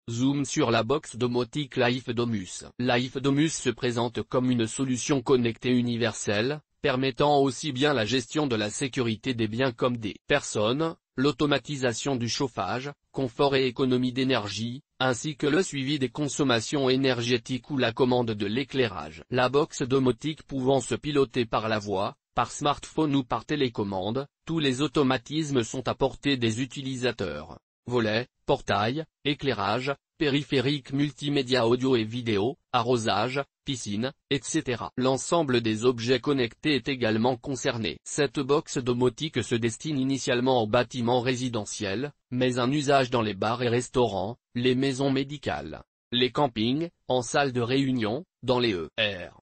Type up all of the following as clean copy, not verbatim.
Zoom sur la box domotique Life Domus. Life Domus se présente comme une solution connectée universelle, permettant aussi bien la gestion de la sécurité des biens comme des personnes, l'automatisation du chauffage, confort et économie d'énergie, ainsi que le suivi des consommations énergétiques ou la commande de l'éclairage. La box domotique pouvant se piloter par la voix, par smartphone ou par télécommande, tous les automatismes sont à portée des utilisateurs. Volets, portail, éclairage, périphérique multimédia audio et vidéo, arrosage, piscine, etc. L'ensemble des objets connectés est également concerné. Cette box domotique se destine initialement aux bâtiments résidentiels, mais un usage dans les bars et restaurants, les maisons médicales, les campings, en salles de réunion, dans les ERP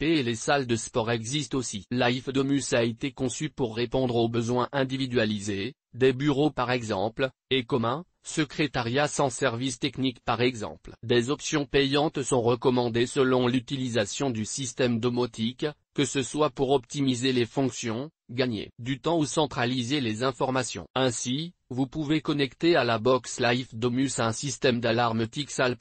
et les salles de sport existent aussi. Life Domus a été conçu pour répondre aux besoins individualisés, des bureaux par exemple, et communs, secrétariat sans service technique par exemple. Des options payantes sont recommandées selon l'utilisation du système domotique, que ce soit pour optimiser les fonctions, gagner du temps ou centraliser les informations. Ainsi, vous pouvez connecter à la box Life Domus un système d'alarme Tixal+,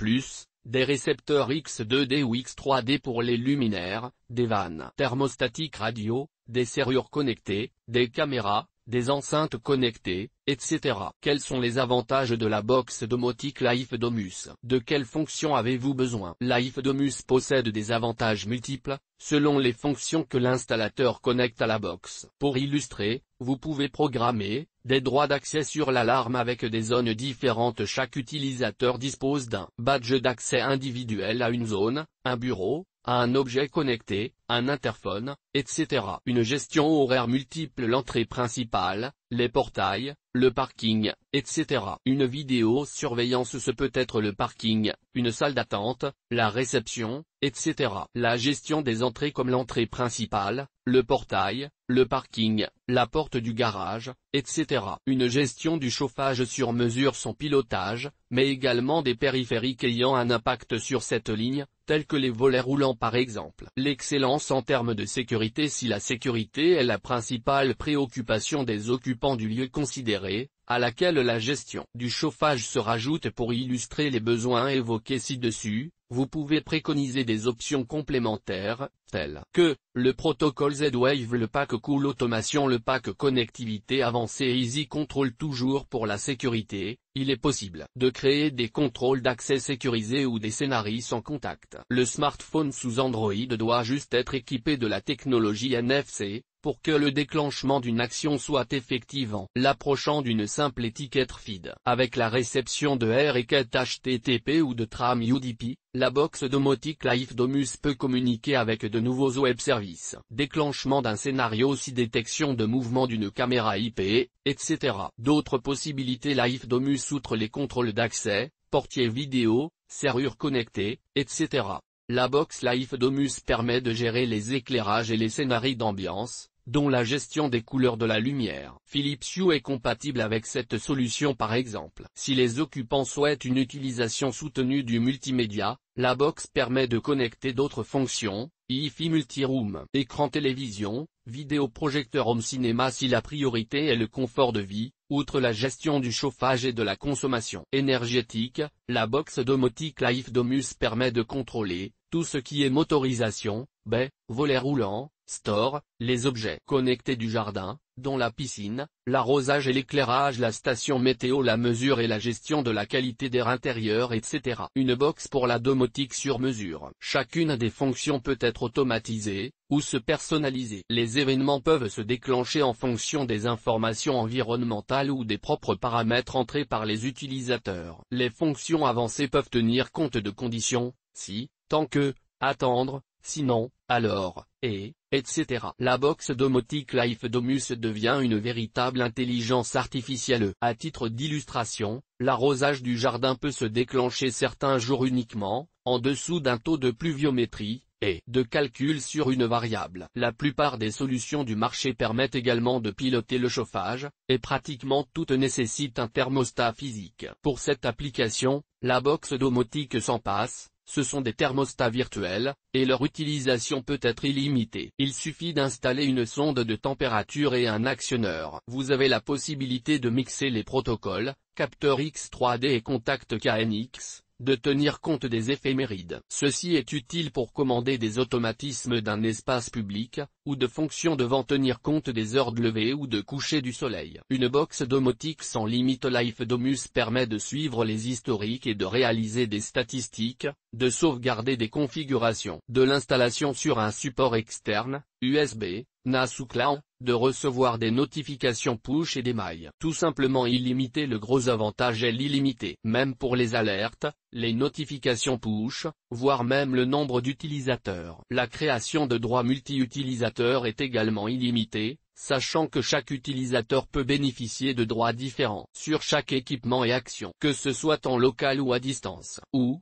des récepteurs X2D ou X3D pour les luminaires, des vannes thermostatiques radio, des serrures connectées, des caméras, des enceintes connectées, etc. Quels sont les avantages de la box domotique Life Domus? De quelles fonctions avez-vous besoin? Life Domus possède des avantages multiples, selon les fonctions que l'installateur connecte à la box. Pour illustrer, vous pouvez programmer des droits d'accès sur l'alarme avec des zones différentes. Chaque utilisateur dispose d'un badge d'accès individuel à une zone, un bureau, à un objet connecté, un interphone, etc. Une gestion horaire multiple, l'entrée principale, les portails, le parking, etc. Une vidéosurveillance, ce peut être le parking, une salle d'attente, la réception, etc. La gestion des entrées comme l'entrée principale, le portail, le parking, la porte du garage, etc. Une gestion du chauffage sur mesure, son pilotage, mais également des périphériques ayant un impact sur cette ligne, tels que les volets roulants par exemple. L'excellence en termes de sécurité. Si la sécurité est la principale préoccupation des occupants du lieu considéré, à laquelle la gestion du chauffage se rajoute pour illustrer les besoins évoqués ci-dessus, vous pouvez préconiser des options complémentaires, telles que le protocole Z-Wave, le pack Cool Automation, le pack Connectivité avancée et Easy Control. Toujours pour la sécurité, il est possible de créer des contrôles d'accès sécurisés ou des scénarios sans contact. Le smartphone sous Android doit juste être équipé de la technologie NFC, pour que le déclenchement d'une action soit effectif en l'approchant d'une simple étiquette feed. Avec la réception de requêtes HTTP ou de trame UDP, la box domotique Life Domus peut communiquer avec de nouveaux web services. Déclenchement d'un scénario, aussi détection de mouvement d'une caméra IP, etc. D'autres possibilités Life Domus outre les contrôles d'accès, portier vidéo, serrure connectée, etc. La box Life Domus permet de gérer les éclairages et les scénarios d'ambiance, dont la gestion des couleurs de la lumière. Philips Hue est compatible avec cette solution par exemple. Si les occupants souhaitent une utilisation soutenue du multimédia, la box permet de connecter d'autres fonctions, Hi-Fi multiroom, écran télévision, vidéoprojecteur home cinéma. Si la priorité est le confort de vie, outre la gestion du chauffage et de la consommation énergétique, la box domotique Life Domus permet de contrôler tout ce qui est motorisation, baies, volets roulants, store, les objets connectés du jardin, dont la piscine, l'arrosage et l'éclairage, la station météo, la mesure et la gestion de la qualité d'air intérieur, etc. Une box pour la domotique sur mesure. Chacune des fonctions peut être automatisée, ou se personnaliser. Les événements peuvent se déclencher en fonction des informations environnementales ou des propres paramètres entrés par les utilisateurs. Les fonctions avancées peuvent tenir compte de conditions, si, tant que, attendre, sinon, alors, et, etc. La box domotique Life Domus devient une véritable intelligence artificielle. À titre d'illustration, l'arrosage du jardin peut se déclencher certains jours uniquement, en dessous d'un taux de pluviométrie, et de calcul sur une variable. La plupart des solutions du marché permettent également de piloter le chauffage, et pratiquement toutes nécessitent un thermostat physique. Pour cette application, la box domotique s'en passe. Ce sont des thermostats virtuels, et leur utilisation peut être illimitée. Il suffit d'installer une sonde de température et un actionneur. Vous avez la possibilité de mixer les protocoles, capteur X3D et contact KNX, de tenir compte des éphémérides. Ceci est utile pour commander des automatismes d'un espace public, ou de fonctions devant tenir compte des heures de lever ou de coucher du soleil. Une box domotique sans limite Life Domus permet de suivre les historiques et de réaliser des statistiques, de sauvegarder des configurations, de l'installation sur un support externe, USB, NAS ou cloud, de recevoir des notifications push et des mails. Tout simplement illimité. Le gros avantage est l'illimité. Même pour les alertes, les notifications push, voire même le nombre d'utilisateurs. La création de droits multi-utilisateurs est également illimitée, sachant que chaque utilisateur peut bénéficier de droits différents sur chaque équipement et action, que ce soit en local ou à distance. Où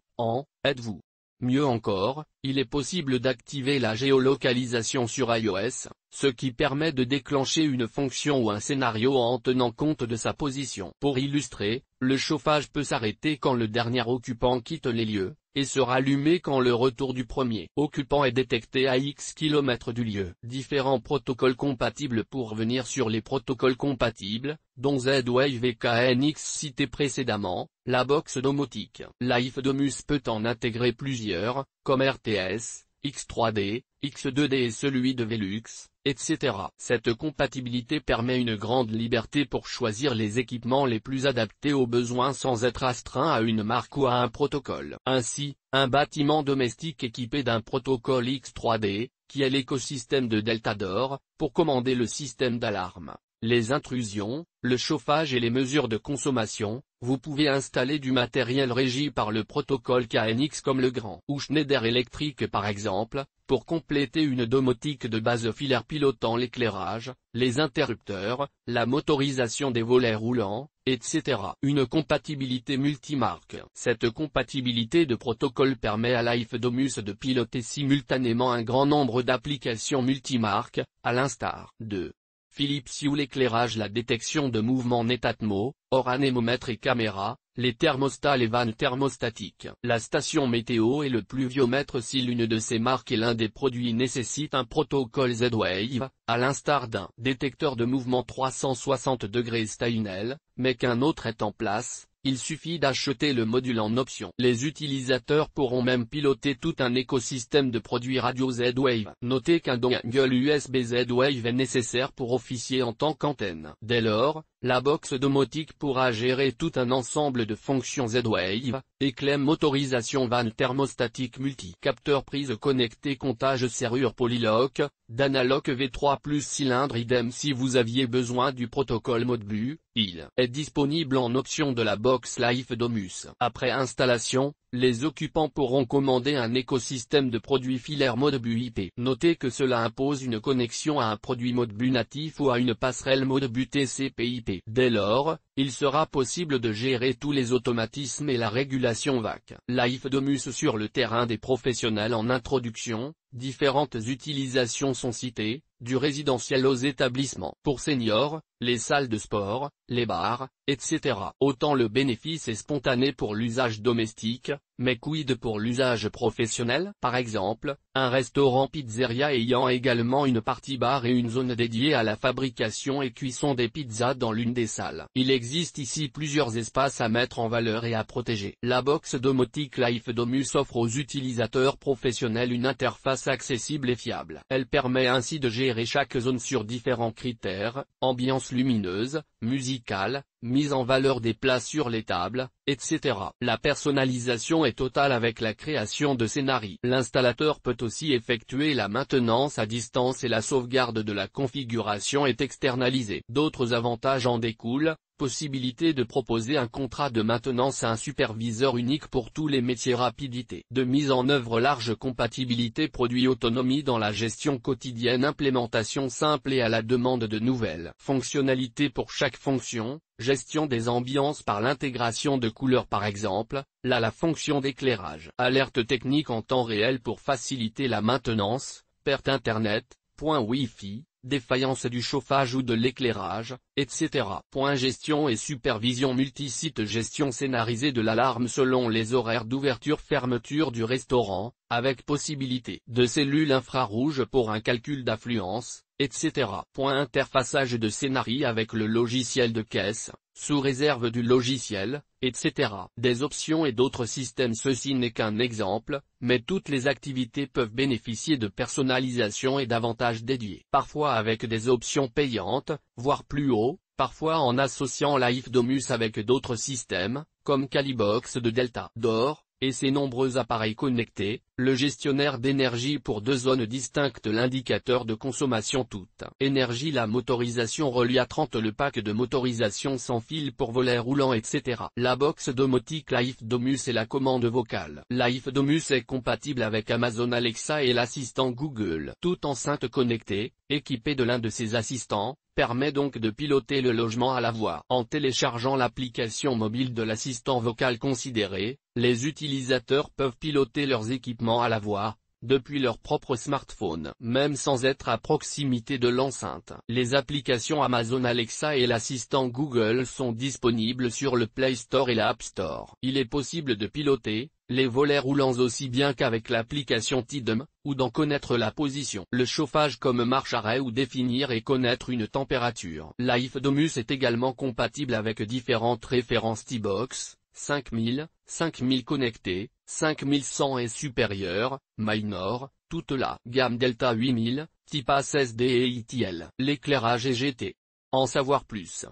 êtes-vous? Mieux encore, il est possible d'activer la géolocalisation sur iOS, ce qui permet de déclencher une fonction ou un scénario en tenant compte de sa position. Pour illustrer, le chauffage peut s'arrêter quand le dernier occupant quitte les lieux, et se rallumer quand le retour du premier occupant est détecté à X km du lieu. Différents protocoles compatibles. Pour revenir sur les protocoles compatibles, dont Z-Wave et KNX cités précédemment, la box domotique Life Domus peut en intégrer plusieurs, comme RTS, X3D, X2D et celui de Velux, etc. Cette compatibilité permet une grande liberté pour choisir les équipements les plus adaptés aux besoins sans être astreint à une marque ou à un protocole. Ainsi, un bâtiment domestique équipé d'un protocole X3D, qui est l'écosystème de Deltador, pour commander le système d'alarme, les intrusions, le chauffage et les mesures de consommation, vous pouvez installer du matériel régi par le protocole KNX comme le Grand ou Schneider Electric par exemple, pour compléter une domotique de base filaire pilotant l'éclairage, les interrupteurs, la motorisation des volets roulants, etc. Une compatibilité multimarque. Cette compatibilité de protocole permet à Life Domus de piloter simultanément un grand nombre d'applications multimarques, à l'instar de Philips Hue l'éclairage, la détection de mouvement Netatmo, hors anémomètre et caméra, les thermostats, les vannes thermostatiques, la station météo et le pluviomètre. Si l'une de ces marques et l'un des produits nécessite un protocole Z-Wave, à l'instar d'un détecteur de mouvement 360 degrés Steinel, mais qu'un autre est en place, il suffit d'acheter le module en option. Les utilisateurs pourront même piloter tout un écosystème de produits radio Z-Wave. Notez qu'un dongle USB Z-Wave est nécessaire pour officier en tant qu'antenne. Dès lors, la box domotique pourra gérer tout un ensemble de fonctions Z-Wave, éclaim, motorisation, vanne thermostatique, multi-capteur, prise connectée, comptage, serrure polylock, d'analogue V3 plus cylindre. Idem si vous aviez besoin du protocole Modbus, il est disponible en option de la box Life Domus. Après installation, les occupants pourront commander un écosystème de produits filaires Modbus IP. Notez que cela impose une connexion à un produit Modbus natif ou à une passerelle Modbus TCP/IP. Dès lors, il sera possible de gérer tous les automatismes et la régulation VAC. Life Domus sur le terrain des professionnels. En introduction, différentes utilisations sont citées, du résidentiel aux établissements pour seniors, les salles de sport, les bars, etc. Autant le bénéfice est spontané pour l'usage domestique, mais quid pour l'usage professionnel? Par exemple, un restaurant pizzeria ayant également une partie bar et une zone dédiée à la fabrication et cuisson des pizzas dans l'une des salles. Il existe ici plusieurs espaces à mettre en valeur et à protéger. La box domotique Life Domus offre aux utilisateurs professionnels une interface accessible et fiable. Elle permet ainsi de gérer chaque zone sur différents critères, ambiance lumineuse, musicale, mise en valeur des plats sur les tables, etc. La personnalisation est totale avec la création de scénarios. L'installateur peut aussi effectuer la maintenance à distance et la sauvegarde de la configuration est externalisée. D'autres avantages en découlent. Possibilité de proposer un contrat de maintenance à un superviseur unique pour tous les métiers. Rapidité de mise en œuvre large. Compatibilité produit. Autonomie dans la gestion quotidienne. Implémentation simple et à la demande de nouvelles fonctionnalités pour chaque fonction. Gestion des ambiances par l'intégration de couleurs par exemple, la fonction d'éclairage. Alerte technique en temps réel pour faciliter la maintenance, perte internet, point Wi-Fi, défaillance du chauffage ou de l'éclairage, etc. Gestion et supervision multisite. Gestion scénarisée de l'alarme selon les horaires d'ouverture-fermeture du restaurant, avec possibilité de cellules infrarouges pour un calcul d'affluence, etc. Interfaçage de scénarii avec le logiciel de caisse, sous réserve du logiciel, etc. Des options et d'autres systèmes. Ceci n'est qu'un exemple, mais toutes les activités peuvent bénéficier de personnalisation et d'avantages dédiés. Parfois avec des options payantes, voire plus haut, parfois en associant LifeDomus avec d'autres systèmes, comme Calibox de Delta d'Or, et ses nombreux appareils connectés, le gestionnaire d'énergie pour 2 zones distinctes. L'indicateur de consommation toute énergie. La motorisation relie à 30. Le pack de motorisation sans fil pour volets roulants, etc. La box domotique LifeDomus et la commande vocale. LifeDomus est compatible avec Amazon Alexa et l'assistant Google. Toute enceinte connectée, équipée de l'un de ses assistants, permet donc de piloter le logement à la voix. En téléchargeant l'application mobile de l'assistant vocal considéré, les utilisateurs peuvent piloter leurs équipements à la voix, depuis leur propre smartphone, même sans être à proximité de l'enceinte. Les applications Amazon Alexa et l'assistant Google sont disponibles sur le Play Store et l'App Store. Il est possible de piloter les volets roulants aussi bien qu'avec l'application Tidum, ou d'en connaître la position. Le chauffage comme marche-arrêt ou définir et connaître une température. LifeDomus est également compatible avec différentes références T-Box, 5000, 5000 connectés, 5100 et supérieur, Minor, toute la gamme Delta 8000, Type A16D et ITL. L'éclairage et GT. En savoir plus.